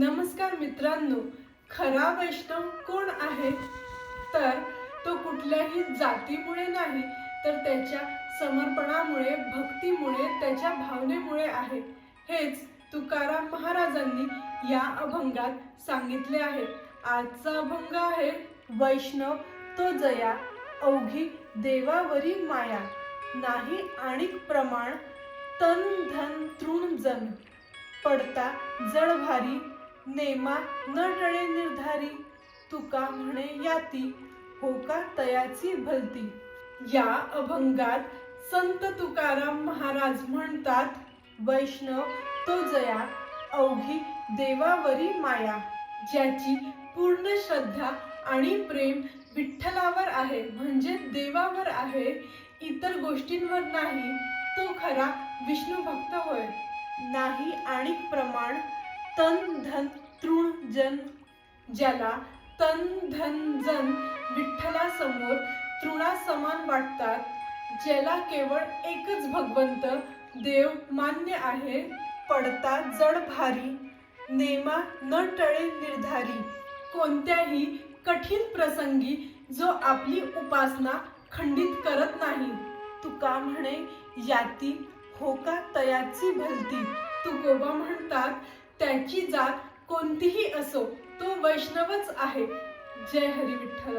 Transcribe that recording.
नमस्कार मित्रांनो, खरा वैष्णव कोण आहे? तर तो कुठल्याही जातीमुळे नाही, तर त्याच्या समर्पणामुळे, भक्तीमुळे, त्याच्या भावनेमुळे आहे. हेच तुकाराम महाराजांनी या अभंगात सांगितले आहे. आजचा अभंग आहे, वैष्णव तो जया, अवघी देवावरी माया, नाही आणिक प्रमाण, तन धन तृण जन, पडता जड भारी, नेमा न टळे निर्धारी, तुका म्हणे याती, हो का तयाची भलती. या अभंगात संत तुकाराम महाराज म्हणतात, वैष्णव तो जया, अवघी देवावरी माया. ज्याची पूर्ण श्रद्धा आणि प्रेम विठ्ठलावर आहे, म्हणजे देवावर आहे, इतर गोष्टींवर नाही, तो खरा विष्णू भक्त होय. नाही आणिक प्रमाण, तन धन तृण जन. ज्याला तन धन जन विठ्ठलासमोर तृणासमान वाटतात, ज्याला केवळ एकच भगवंत देव मान्य आहे, पडता जड भारी, नेमा न टळे निर्धारी. कोणत्याही कठीण प्रसंगी जो आपली उपासना खंडित करत नाही, तुका म्हणे याती, हो का तयाची भलती. तुकोबा म्हणतात, त्याची जात कोणतीही असो, तो वैष्णवच आहे. जय हरी विठ्ठल.